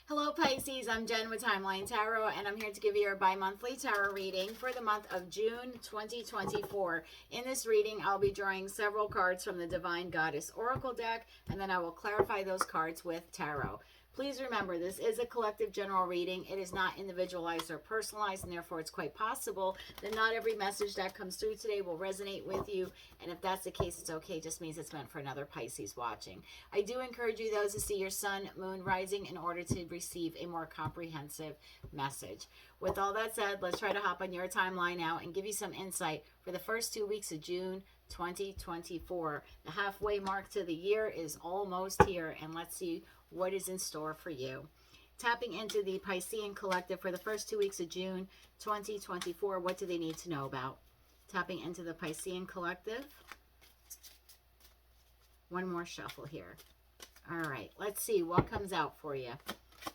Hello Pisces, I'm Jen with Timeline Tarot, and I'm here to give you your bi-monthly tarot reading for the month of June 2024. In this reading, I'll be drawing several cards from the Divine Goddess Oracle deck, and then I will clarify those cards with tarot. Please remember, this is a collective general reading. It is not individualized or personalized, and therefore it's quite possible that not every message that comes through today will resonate with you. And if that's the case, it's okay. It just means it's meant for another Pisces watching. I do encourage you, though, to see your sun, moon, rising in order to receive a more comprehensive message. With all that said, let's try to hop on your timeline now and give you some insight for the first 2 weeks of June 2024. The halfway mark to the year is almost here, and let's see what is in store for you. Tapping into the Piscean collective for the first 2 weeks of June 2024, what do they need to know about? Tapping into the Piscean collective. One more shuffle here. All right, let's see what comes out for you.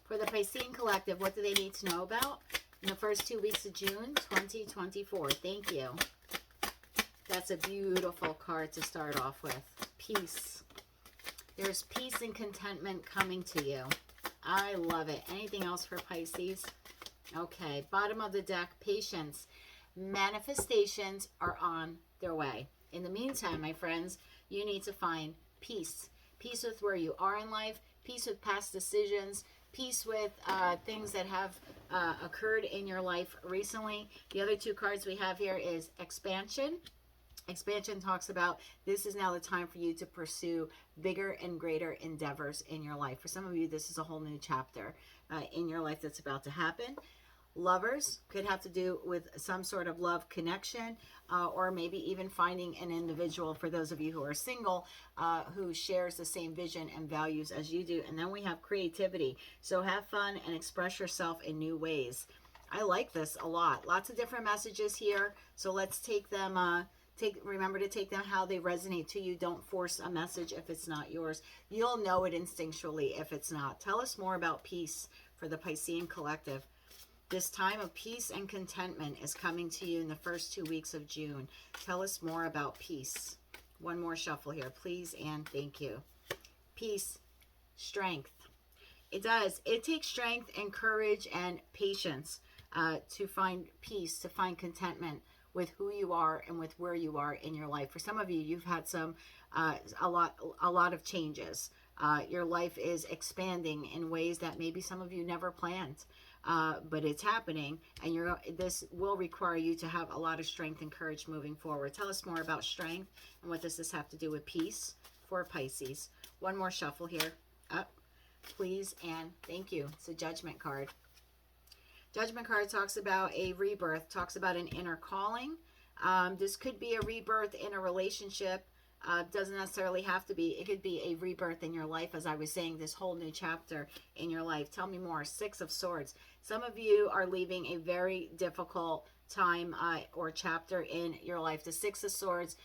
For the Piscean collective, what do they need to know about in the first 2 weeks of June 2024? Thank you. That's a beautiful card to start off with. Peace. There's peace and contentment coming to you. I love it. Anything else for Pisces? Okay, bottom of the deck, patience. Manifestations are on their way. In the meantime, my friends, you need to find peace. Peace with where you are in life, peace with past decisions, peace with things that have occurred in your life recently. The other two cards we have here is expansion. Expansion talks about this is now the time for you to pursue bigger and greater endeavors in your life. For some of you, this is a whole new chapter in your life that's about to happen. Lovers could have to do with some sort of love connection, or maybe even finding an individual, for those of you who are single, who shares the same vision and values as you do. And then we have creativity. So have fun and express yourself in new ways. I like this a lot. Lots of different messages here. So let's take them... Remember to take them how they resonate to you. Don't force a message if it's not yours. You'll know it instinctually if it's not. Tell us more about peace for the Piscean collective. This time of peace and contentment is coming to you in the first 2 weeks of June. Tell us more about peace. One more shuffle here, please, and thank you. Peace, strength. It does. It takes strength and courage and patience to find peace, to find contentment with who you are and with where you are in your life. For some of you, you've had a lot of changes. Your life is expanding in ways that maybe some of you never planned, but it's happening, and this will require you to have a lot of strength and courage moving forward. Tell us more about strength, and what does this have to do with peace for Pisces? One more shuffle here. Up, please, and thank you. It's a Judgment card. Judgment card talks about a rebirth, talks about an inner calling. This could be a rebirth in a relationship. Doesn't necessarily have to be. It could be a rebirth in your life, as I was saying, this whole new chapter in your life. Tell me more. Six of Swords. Some of you are leaving a very difficult time or chapter in your life. The Six of Swords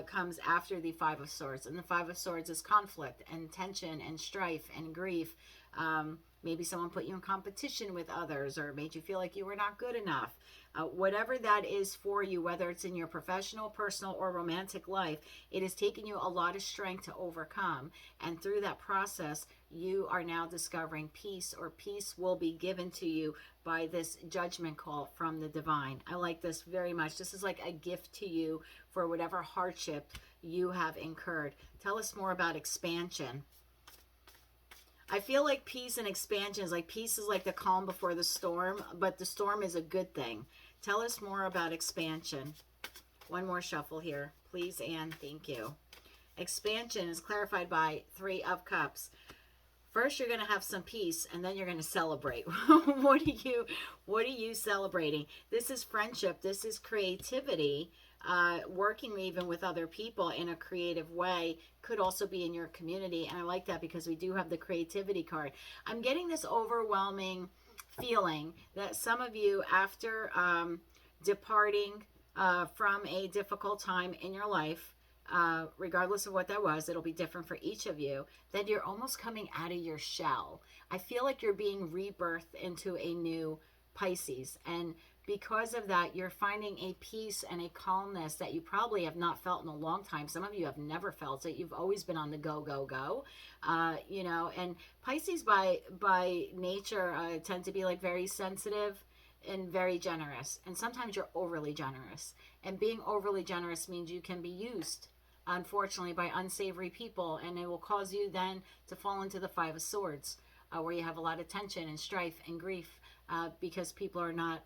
comes after the Five of Swords. And the Five of Swords is conflict and tension and strife and grief. Maybe someone put you in competition with others or made you feel like you were not good enough. Whatever that is for you, whether it's in your professional, personal, or romantic life, it has taken you a lot of strength to overcome. And through that process, you are now discovering peace, or peace will be given to you by this judgment call from the divine. I like this very much. This is like a gift to you for whatever hardship you have incurred. Tell us more about expansion. I feel like peace and expansion is like, peace is like the calm before the storm, but the storm is a good thing. Tell us more about expansion. One more shuffle here, please, and thank you. Expansion is clarified by Three of Cups. First, you're going to have some peace, and then you're going to celebrate. What are you celebrating? This is friendship. This is creativity. Working even with other people in a creative way, could also be in your community. And I like that because we do have the creativity card. I'm getting this overwhelming feeling that some of you, after departing from a difficult time in your life, regardless of what that was, it'll be different for each of you, that you're almost coming out of your shell. I feel like you're being rebirthed into a new Pisces. And because of that, you're finding a peace and a calmness that you probably have not felt in a long time. Some of you have never felt it. You've always been on the go, go, go. You know, and Pisces by nature tend to be like very sensitive and very generous. And sometimes you're overly generous. And being overly generous means you can be used, unfortunately, by unsavory people. And it will cause you then to fall into the Five of Swords, where you have a lot of tension and strife and grief because people are not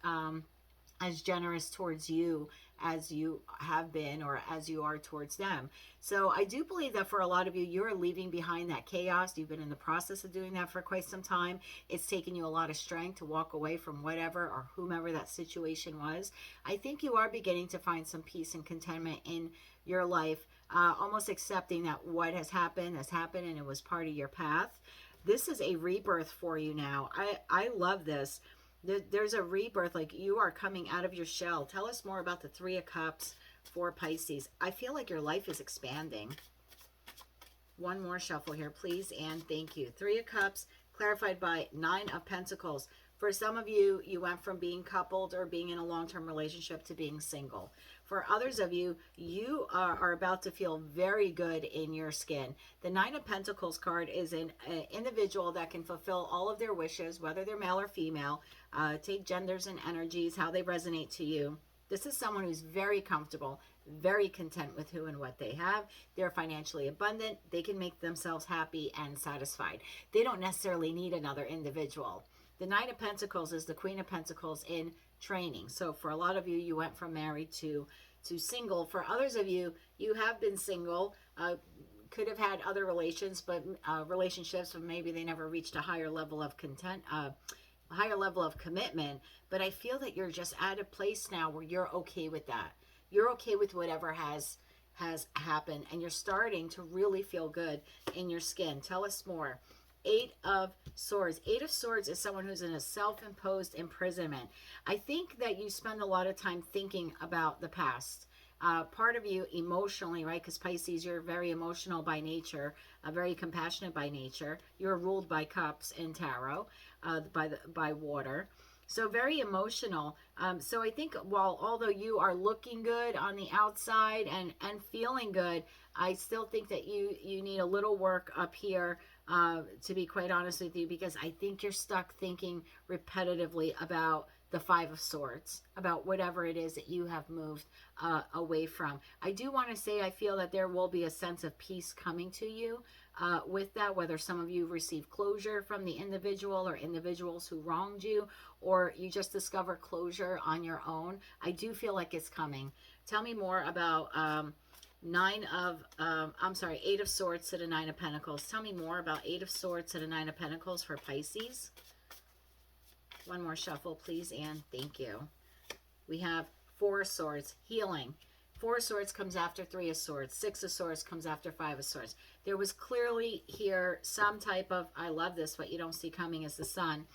as generous towards you as you have been or as you are towards them. So I do believe that for a lot of you, you're leaving behind that chaos. You've been in the process of doing that for quite some time. It's taken you a lot of strength to walk away from whatever or whomever that situation was. I think you are beginning to find some peace and contentment in your life, almost accepting that what has happened and it was part of your path. This is a rebirth for you now. I love this. There's a rebirth, like you are coming out of your shell. Tell us more about the Three of Cups for Pisces. I feel like your life is expanding. One more shuffle here, please, and thank you. Three of Cups, clarified by Nine of Pentacles. For some of you, you went from being coupled or being in a long-term relationship to being single. For others of you, you are about to feel very good in your skin. The Nine of Pentacles card is an individual that can fulfill all of their wishes, whether they're male or female. Take genders and energies, how they resonate to you. This is someone who's very comfortable, very content with who and what they have. They're financially abundant. They can make themselves happy and satisfied. They don't necessarily need another individual. The Nine of Pentacles is the Queen of Pentacles in training. So for a lot of you, you went from married to single. For others of you, you have been single, could have had other relationships, but maybe they never reached a higher level of a higher level of commitment. But I feel that you're just at a place now where you're okay with that. You're okay with whatever has happened, and you're starting to really feel good in your skin. Tell us more. Eight of Swords. Eight of Swords is someone who's in a self-imposed imprisonment. I think that you spend a lot of time thinking about the past. Part of you emotionally, right? Because Pisces, you're very emotional by nature, very compassionate by nature. You're ruled by cups in tarot, by water. So very emotional. So I think although you are looking good on the outside and feeling good, I still think that you need a little work up here, to be quite honest with you, because I think you're stuck thinking repetitively about the Five of Swords, about whatever it is that you have moved away from. I do want to say I feel that there will be a sense of peace coming to you with that, whether some of you receive closure from the individual or individuals who wronged you, or you just discover closure on your own. I do feel like it's coming. Tell me more about Eight of Swords to the Nine of Pentacles. Tell me more about Eight of Swords to the Nine of Pentacles for Pisces. One more shuffle, please, and thank you. We have Four of Swords, healing. Four of Swords comes after Three of Swords. Six of Swords comes after Five of Swords. There was clearly here some type of, I love this, what you don't see coming is the sun.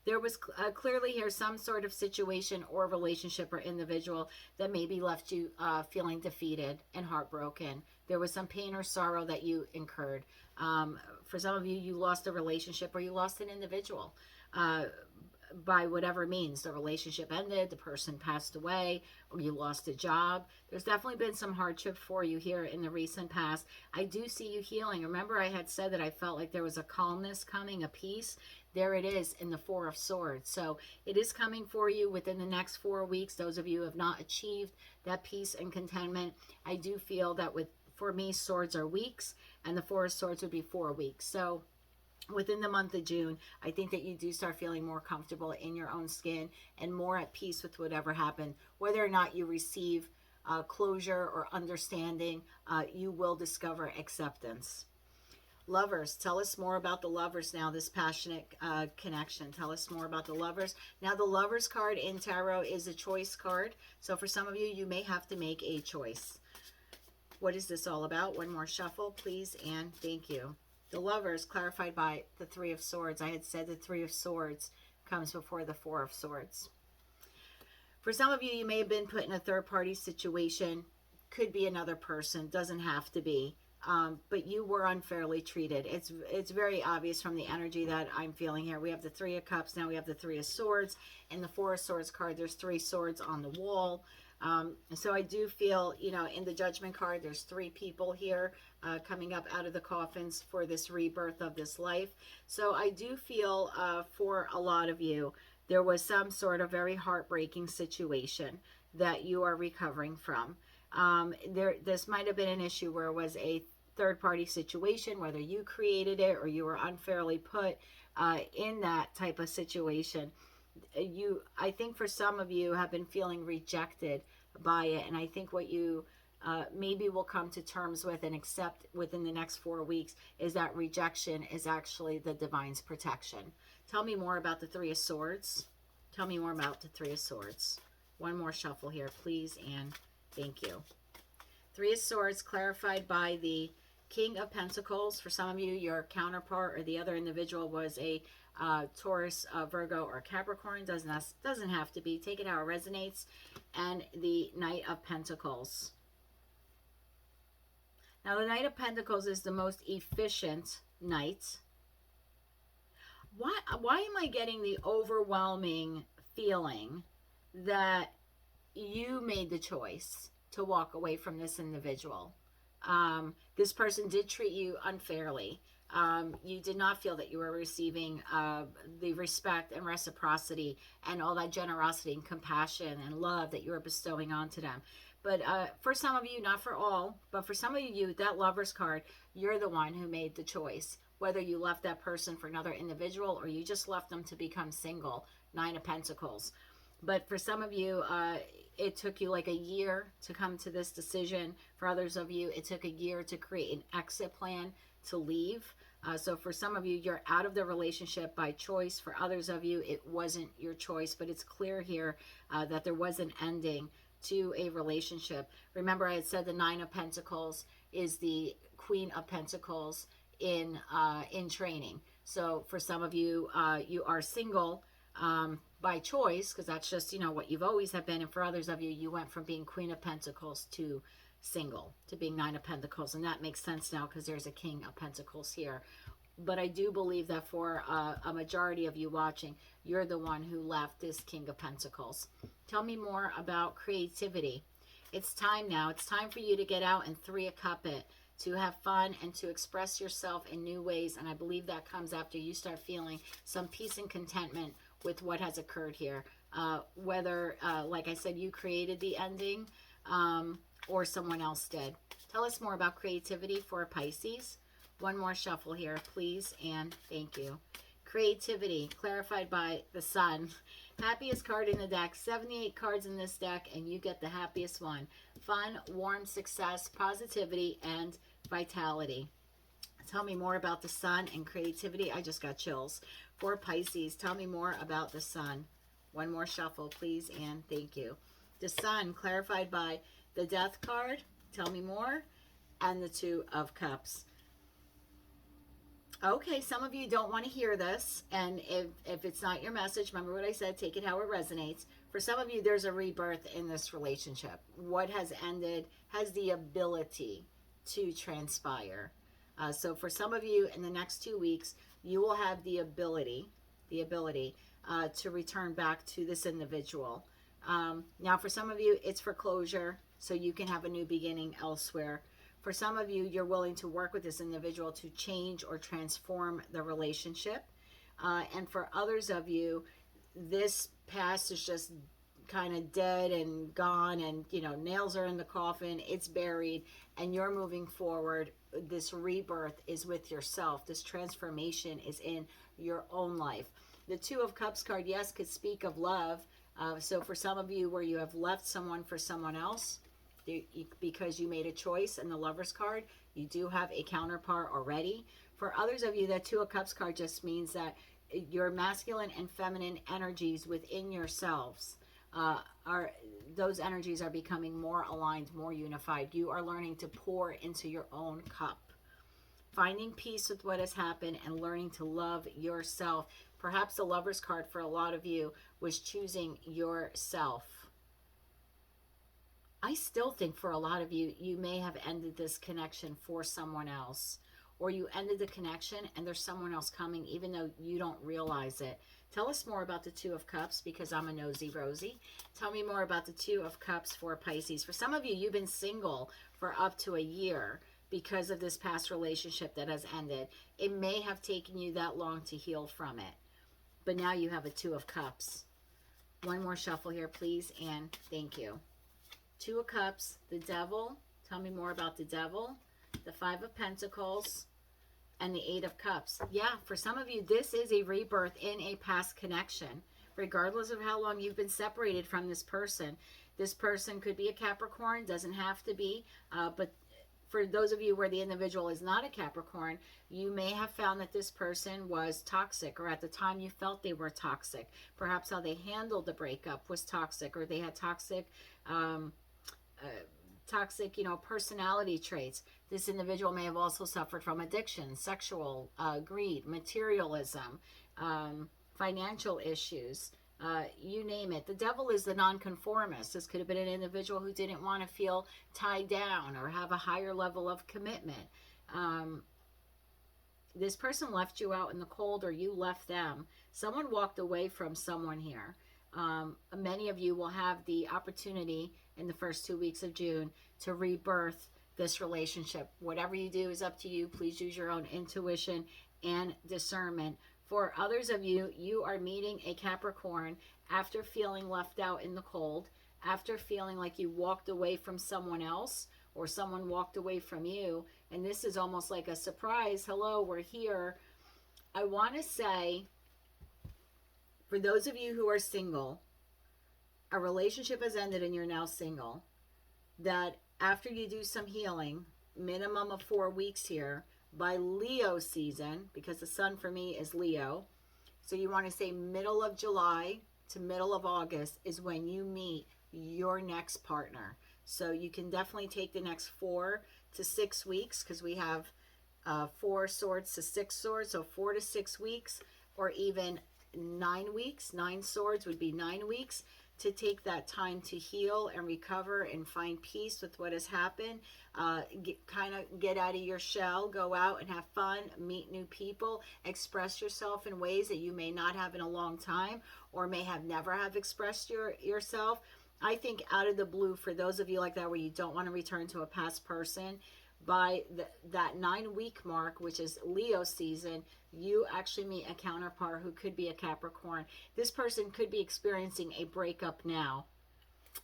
There was clearly here some sort of situation or relationship or individual that maybe left you feeling defeated and heartbroken. There was some pain or sorrow that you incurred. For some of you, you lost a relationship or you lost an individual by whatever means. The relationship ended, the person passed away, or you lost a job. There's definitely been some hardship for you here in the recent past. I do see you healing. Remember, I had said that I felt like there was a calmness coming, a peace. There it is in the Four of Swords. So it is coming for you within the next 4 weeks. Those of you who have not achieved that peace and contentment, I do feel that for me, swords are weeks, and the Four of Swords would be 4 weeks. So within the month of June, I think that you do start feeling more comfortable in your own skin and more at peace with whatever happened. Whether or not you receive closure or understanding, you will discover acceptance. Lovers, tell us more about the lovers now, this passionate connection. Tell us more about the lovers. Now, the lovers card in tarot is a choice card. So for some of you, you may have to make a choice. What is this all about? One more shuffle, please, and thank you. The lovers, clarified by the Three of Swords. I had said the Three of Swords comes before the Four of Swords. For some of you, you may have been put in a third-party situation. Could be another person. Doesn't have to be. but you were unfairly treated. It's very obvious from the energy that I'm feeling here. We have the Three of Cups, now we have the Three of Swords. In the Four of Swords card, there's 3 swords on the wall. So I do feel, you know, in the Judgment card, there's 3 people here coming up out of the coffins for this rebirth of this life. So I do feel for a lot of you, there was some sort of very heartbreaking situation that you are recovering from. This might have been an issue where it was a third-party situation, whether you created it or you were unfairly put in that type of situation. I think for some of you have been feeling rejected by it, and I think what you maybe will come to terms with and accept within the next 4 weeks is that rejection is actually the divine's protection. Tell me more about the Three of Swords. Tell me more about the Three of Swords. One more shuffle here, please, and thank you. Three of Swords clarified by the King of Pentacles. For some of you, your counterpart or the other individual was a Taurus, Virgo, or Capricorn. Doesn't have to be. Take it how it resonates. And the Knight of Pentacles. Now, the Knight of Pentacles is the most efficient knight. Why am I getting the overwhelming feeling that you made the choice to walk away from this individual? This person did treat you unfairly. You did not feel that you were receiving the respect and reciprocity and all that generosity and compassion and love that you were bestowing onto them. But for some of you, not for all, but for some of you, that Lover's card, you're the one who made the choice. Whether you left that person for another individual or you just left them to become single, Nine of Pentacles. But for some of you, it took you like a year to come to this decision. For others of you, it took a year to create an exit plan to leave. So for some of you, you're out of the relationship by choice. For others of you, it wasn't your choice, but it's clear here that there was an ending to a relationship. Remember, I had said the Nine of Pentacles is the Queen of Pentacles in training. So for some of you, you are single by choice, because that's just, you know, what you've always have been. And for others of you, you went from being Queen of Pentacles to single, to being Nine of Pentacles. And that makes sense now because there's a King of Pentacles here. But I do believe that for a majority of you watching, you're the one who left this King of Pentacles. Tell me more about creativity. It's time now. It's time for you to get out and Three of Cup it, to have fun and to express yourself in new ways. And I believe that comes after you start feeling some peace and contentment with what has occurred here. Whether, like I said, you created the ending or someone else did. Tell us more about creativity for Pisces. One more shuffle here, please, and thank you. Creativity, clarified by the Sun. Happiest card in the deck, 78 cards in this deck, and you get the happiest one. Fun, warm, success, positivity, and vitality. Tell me more about the Sun and creativity. I just got chills. For Pisces, tell me more about the Sun. One more shuffle, please, and thank you. The Sun, clarified by the Death card. Tell me more. And the Two of Cups. Okay, some of you don't want to hear this, and if it's not your message, remember what I said, take it how it resonates. For some of you, there's a rebirth in this relationship. What has ended has the ability to transpire. So for some of you, in the next 2 weeks, you will have the ability to return back to this individual. Now, for some of you, it's for closure, so you can have a new beginning elsewhere. For some of you, you're willing to work with this individual to change or transform the relationship. And for others of you, this past is just kind of dead and gone, and, you know, nails are in the coffin, it's buried, and you're moving forward. This rebirth is with yourself. This transformation is in your own life. The Two of Cups card, yes, could speak of love. So for some of you where you have left someone for someone else, because you made a choice, in the Lover's card, you do have a counterpart already. For others of you, that Two of Cups card just means that your masculine and feminine energies within yourselves those energies are becoming more aligned, more unified. You are learning to pour into your own cup, finding peace with what has happened and learning to love yourself. Perhaps the Lover's card for a lot of you was choosing yourself. I still think for a lot of you, you may have ended this connection for someone else, or you ended the connection and there's someone else coming, even though you don't realize it. Tell us more about the Two of Cups, because I'm a nosy Rosie. Tell me more about the Two of Cups for Pisces. For some of you, you've been single for up to a year because of this past relationship that has ended. It may have taken you that long to heal from it, but now you have a Two of Cups. One more shuffle here, please, and thank you. Two of Cups, the Devil. Tell me more about the Devil. The Five of Pentacles, and the Eight of Cups. Yeah, for some of you, this is a rebirth in a past connection. Regardless of how long you've been separated from this person. This person could be a Capricorn, doesn't have to be, but for those of you where the individual is not a Capricorn, you may have found that this person was toxic, or at the time you felt they were toxic. Perhaps how they handled the breakup was toxic, or they had toxic, personality traits. This individual may have also suffered from addiction, sexual greed, materialism, financial issues, you name it. The Devil is the nonconformist. This could have been an individual who didn't want to feel tied down or have a higher level of commitment. This person left you out in the cold, or you left them. Someone walked away from someone here. Many of you will have the opportunity in the first 2 weeks of June to rebirth this relationship. Whatever you do is up to you. Please use your own intuition and discernment. For others of you, you are meeting a Capricorn after feeling left out in the cold, after feeling like you walked away from someone else, or someone walked away from you, and this is almost like a surprise. Hello, we're here. I want to say, for those of you who are single, a relationship has ended and you're now single, that after you do some healing, minimum of 4 weeks here, by Leo season, because the sun for me is Leo, so you want to say middle of July to middle of August is when you meet your next partner. So you can definitely take the next 4 to 6 weeks, because we have 4 swords to 6 swords, so 4 to 6 weeks, or even 9 weeks. 9 swords would be 9 weeks to take that time to heal and recover and find peace with what has happened. Get out of your shell, go out and have fun, meet new people, express yourself in ways that you may not have in a long time, or may have never have expressed yourself. I think out of the blue, for those of you like that where you don't want to return to a past person, by that 9-week mark, which is Leo season, you actually meet a counterpart who could be a Capricorn. This person could be experiencing a breakup now,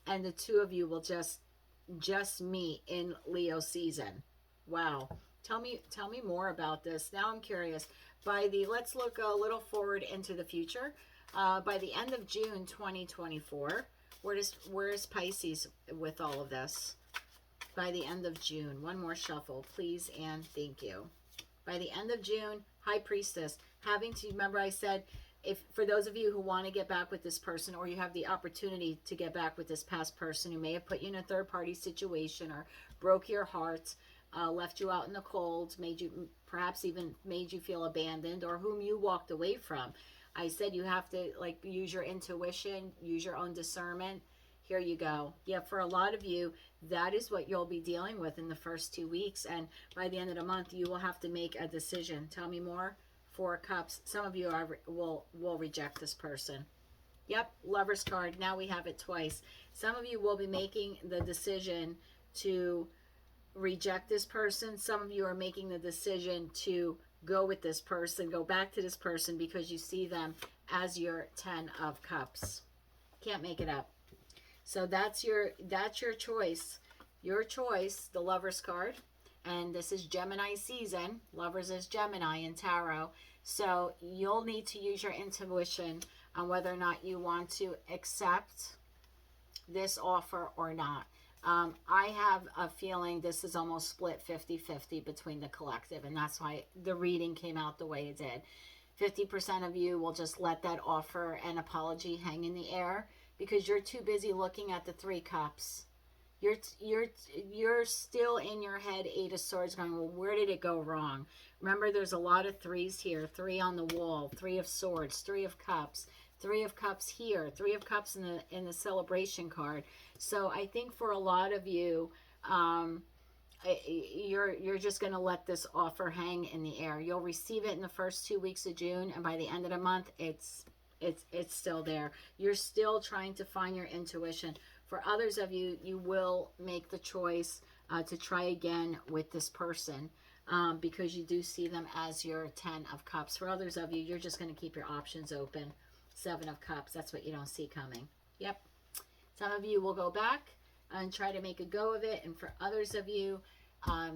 and the two of you will just meet in Leo season. Wow. Tell me more about this. Now I'm curious. Let's look a little forward into the future. By the end of June 2024, where is Pisces with all of this? By the end of June. One more shuffle, please, and thank you. By the end of June, High Priestess, remember I said, if for those of you who want to get back with this person, or you have the opportunity to get back with this past person who may have put you in a third-party situation, or broke your heart, left you out in the cold, perhaps even made you feel abandoned, or whom you walked away from. I said you have to use your intuition, use your own discernment. Here you go. Yeah, for a lot of you, that is what you'll be dealing with in the first 2 weeks. And by the end of the month, you will have to make a decision. Tell me more. 4 of Cups. Some of you will reject this person. Yep, Lover's card. Now we have it twice. Some of you will be making the decision to reject this person. Some of you are making the decision to go with this person, go back to this person, because you see them as your 10 of Cups. Can't make it up. So that's your choice. Your choice, the Lover's card. And this is Gemini season. Lovers is Gemini in tarot. So you'll need to use your intuition on whether or not you want to accept this offer or not. I have a feeling this is almost split 50-50 between the collective, and that's why the reading came out the way it did. 50% of you will just let that offer and apology hang in the air, because you're too busy looking at the 3 cups. You're still in your head, 8 of Swords, going, well, where did it go wrong? Remember, there's a lot of 3s here. 3 on the wall, 3 of Swords, 3 of Cups. Three of Cups here, Three of Cups in the celebration card. So I think for a lot of you, you're just going to let this offer hang in the air. You'll receive it in the first 2 weeks of June, and by the end of the month, it's still there. You're still trying to find your intuition. For others of you, you will make the choice to try again with this person, because you do see them as your 10 of Cups. For others of you, you're just going to keep your options open. 7 of Cups, that's what you don't see coming. Yep. Some of you will go back and try to make a go of it. And for others of you,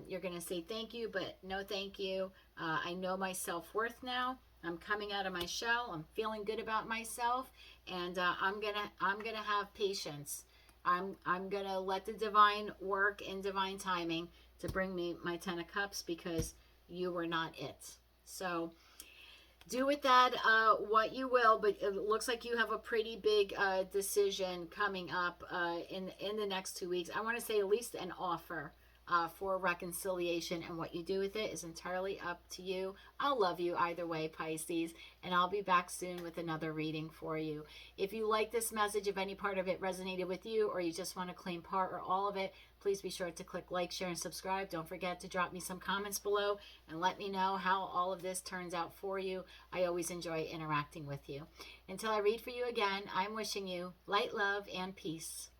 you're going to say thank you, but no thank you. I know my self-worth now. I'm coming out of my shell. I'm feeling good about myself. And I'm gonna have patience. I'm gonna let the divine work in divine timing to bring me my 10 of Cups, because you were not it. So do with that what you will, but it looks like you have a pretty big decision coming up in the next 2 weeks. I want to say at least an offer for reconciliation, and what you do with it is entirely up to you. I'll love you either way, Pisces, and I'll be back soon with another reading for you. If you like this message, if any part of it resonated with you, or you just want to claim part or all of it, please be sure to click like, share, and subscribe. Don't forget to drop me some comments below and let me know how all of this turns out for you. I always enjoy interacting with you. Until I read for you again, I'm wishing you light, love, and peace.